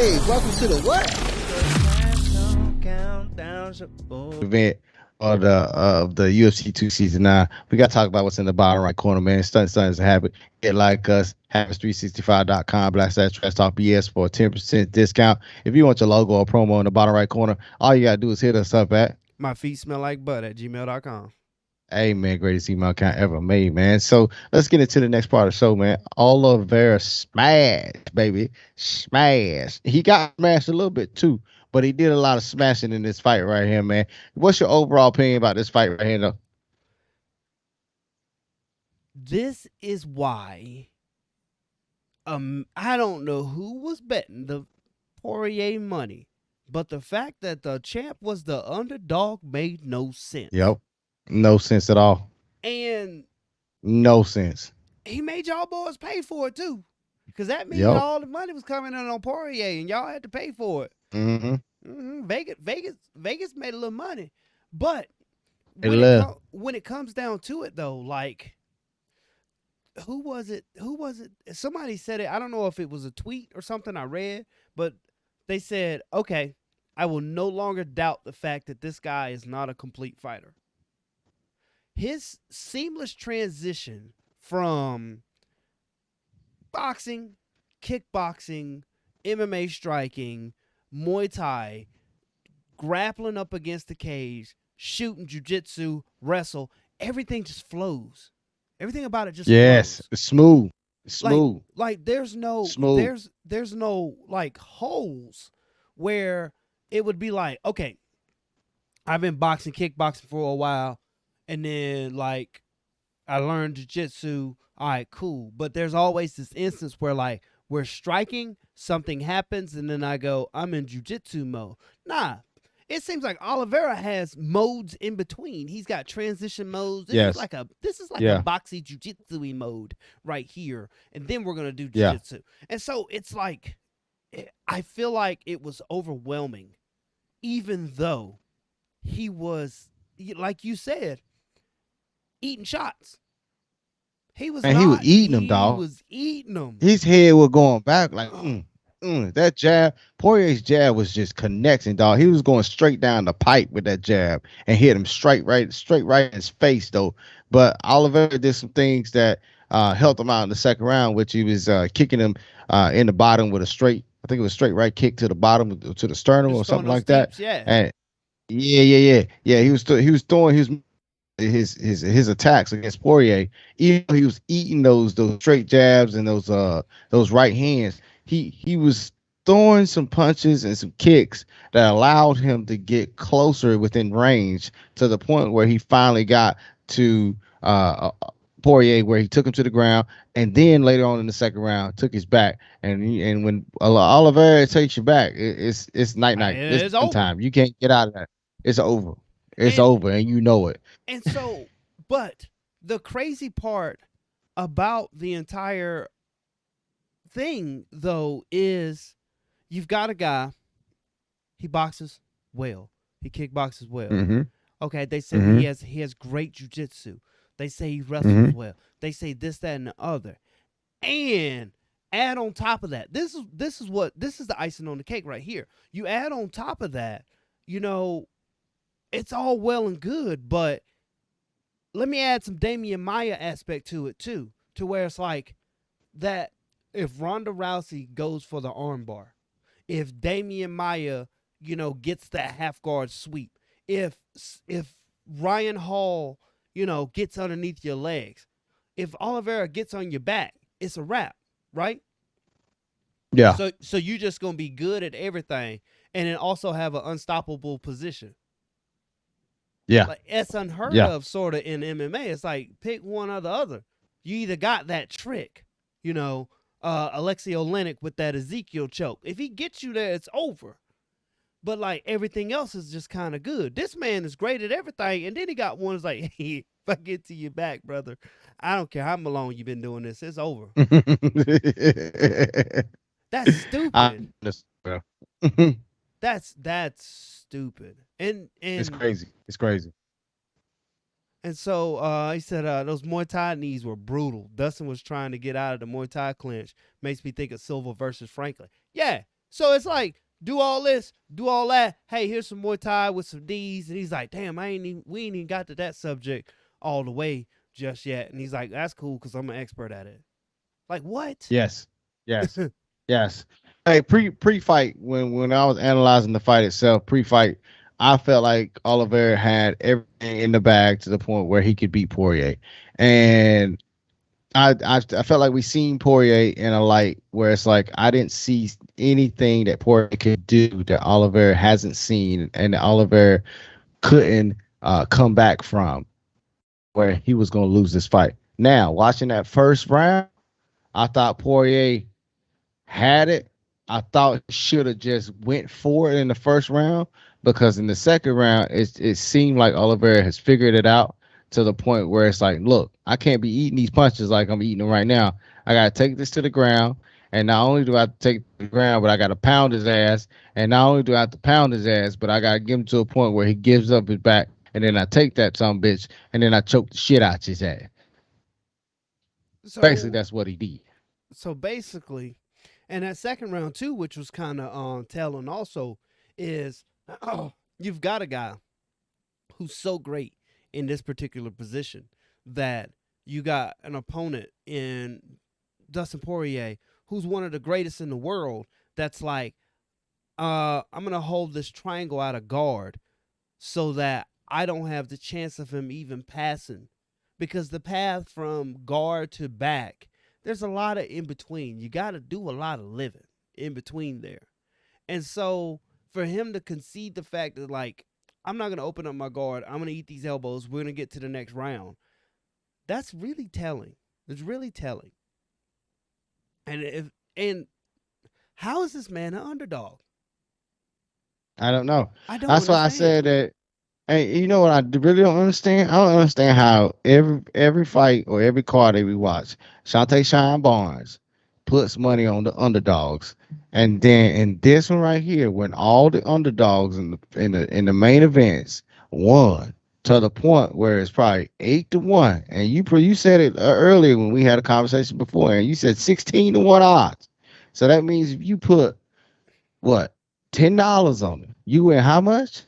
Hey, welcome to the what? Event of the UFC 269. We got to talk about what's in the bottom right corner, man. Stunts a habit. Get like us, habits365.com /trash talk BS for a 10% discount. If you want your logo or promo in the bottom right corner, all you got to do is hit us up at My feet smell like butt at gmail.com. Hey man, greatest email account ever made, man. So let's get into the next part of the show, man. Oliveira smash, baby. Smash. He got smashed a little bit too, but he did a lot of smashing in this fight right here, man. What's your overall opinion about this fight right here, though? This is why I don't know who was betting the Poirier money, but the fact that the champ was the underdog made no sense. Yep. No sense at all. And No sense. he made y'all boys pay for it too. Because that means Yep. all the money was coming in on Poirier and y'all had to pay for it. Mm-hmm. Vegas made a little money. But It left. when it comes down to it though, like who was it? Somebody said it. I don't know if it was a tweet or something I read, but they said, "Okay, I will no longer doubt the fact that this guy is not a complete fighter." His seamless transition from boxing, kickboxing, MMA striking, Muay Thai, grappling up against the cage, shooting, jujitsu, wrestle, everything just flows. Everything about it just Yes. flows. It's smooth. It's Like smooth. like there's no Smooth. there's no like holes where it would be like, okay, I've been boxing, kickboxing for a while, and then like I learned jujitsu. All right, cool. But there's always this instance where like we're striking, something happens, and then I go, I'm in jujitsu mode. Nah. It seems like Oliveira has modes in between. He's got transition modes. Yes. This is like a Yeah. boxy jujitsu mode right here, and then we're gonna do Yeah. jujitsu. And so it's like I feel like it was overwhelming, even though he was, like you said, eating shots. He was And he was not. eating them, He dog. was eating them. His head was going back like, that jab. Poirier's jab was just connecting, dog. He was going straight down the pipe with that jab and hit him straight right in his face, though. But Oliveira did some things that helped him out in the second round, which he was kicking him in the bottom with a straight, I think it was straight right kick to the bottom to the sternum Just or throwing something those like that. steeps, yeah. And yeah. He was throwing his attacks against Poirier, even though he was eating those straight jabs and those right hands, he was throwing some punches and some kicks that allowed him to get closer within range to the point where he finally got to Poirier, where he took him to the ground, and then later on in the second round took his back. And when Oliveira takes you back, it's night night. It's It's done over. time. You can't get out of that. It's over. It's And over, and you know it. and so, but the crazy part about the entire thing though is you've got a guy, he boxes well. He kickboxes well. Mm-hmm. Okay, they say Mm-hmm. he has great jujitsu. They say he wrestles Mm-hmm. well. They say this, that, and the other. And add on top of that, this is the icing on the cake right here. You add on top of that, you know, it's all well and good, but let me add some Damian Maya aspect to it too, to where it's like that if Ronda Rousey goes for the armbar, if Damian Maya, gets that half guard sweep, if if Ryan Hall, gets underneath your legs, if Oliveira gets on your back, it's a wrap, right? Yeah. So you just gonna be good at everything, and then also have an unstoppable position. Yeah. Like it's unheard Yeah. of, sort of in MMA. It's like pick one or the other. You either got that trick, Alexei Olenek with that Ezekiel choke. If he gets you there, it's over. But like everything else is just kind of good. This man is great at everything, and then he got one that's like, hey, if I get to your back, brother, I don't care how long you've been doing this, it's over. That's I stupid. understand. That's stupid. And It's and crazy. It's crazy. and so he said those Muay Thai knees were brutal. Dustin was trying to get out of the Muay Thai clinch. Makes me think of Silva versus Franklin. Yeah, So it's like, do all this, do all that. Hey, here's some Muay Thai with some D's, and he's like, damn, we ain't even got to that subject all the way just yet. And he's like, that's cool because I'm an expert at it. Like what? Yes, yes, yes. Hey, pre fight when I was analyzing the fight itself, pre fight, I felt like Oliveira had everything in the bag to the point where he could beat Poirier, and I felt like we seen Poirier in a light where it's like I didn't see anything that Poirier could do that Oliveira hasn't seen, and that Oliveira couldn't come back from, where he was going to lose this fight. Now, watching that first round, I thought Poirier had it. I thought he should have just went for it in the first round, because in the second round, it seemed like Oliveira has figured it out to the point where it's like, look, I can't be eating these punches like I'm eating them right now. I got to take this to the ground. And not only do I have to take it to the ground, but I got to pound his ass. And not only do I have to pound his ass, but I got to get him to a point where he gives up his back. And then I take that some bitch and then I choke the shit out his ass. Basically, So that's what he did. so basically, and that second round too, which was kind of telling also, is you've got a guy who's so great in this particular position that you got an opponent in Dustin Poirier who's one of the greatest in the world. That's like, I'm gonna hold this triangle out of guard so that I don't have the chance of him even passing. Because the path from guard to back, there's a lot of in between. You got to do a lot of living in between there. And so for him to concede the fact that, like, I'm not going to open up my guard, I'm going to eat these elbows, we're going to get to the next round, that's really telling. It's really telling. And how is this man an underdog? I don't know. I don't That's why I understand. said that. Hey, you know what I really don't understand? I don't understand how every fight or every card that we watch, Shonte Barnes puts money on the underdogs, and then in this one right here, when all the underdogs in the main events won to the point where it's probably 8-1, and you said it earlier when we had a conversation before, and you said 16-1 odds. So that means if you put what $10 on it, you win how much?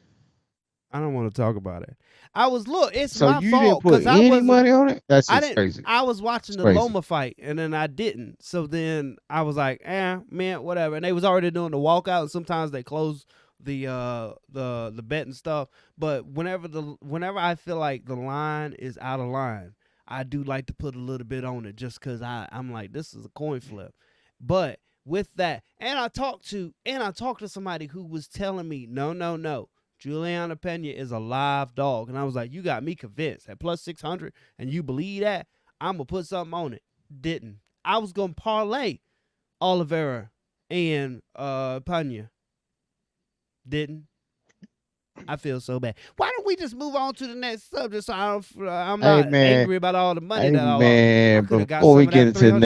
I don't want to talk about it. Look, it's So my you didn't fault put because I any wasn't money on it? That's I just didn't. crazy. I was watching It's the crazy. Loma fight, and then I didn't. So then I was like, man, whatever. And they was already doing the walkout, and sometimes they close the bet and stuff. But whenever I feel like the line is out of line, I do like to put a little bit on it, just because I'm like, this is a coin flip. But with that, and I talked to somebody who was telling me, no, no, no. Juliana Pena is a live dog. And I was like, you got me convinced at plus 600 and you believe that? I'm going to put something on it. Didn't. I was going to parlay Oliveira and Pena. Didn't. I feel so bad. Why don't we just move on to the next subject so I'm Hey not man, angry about all the money hey that I lost? I man, could have got before some we of get that into the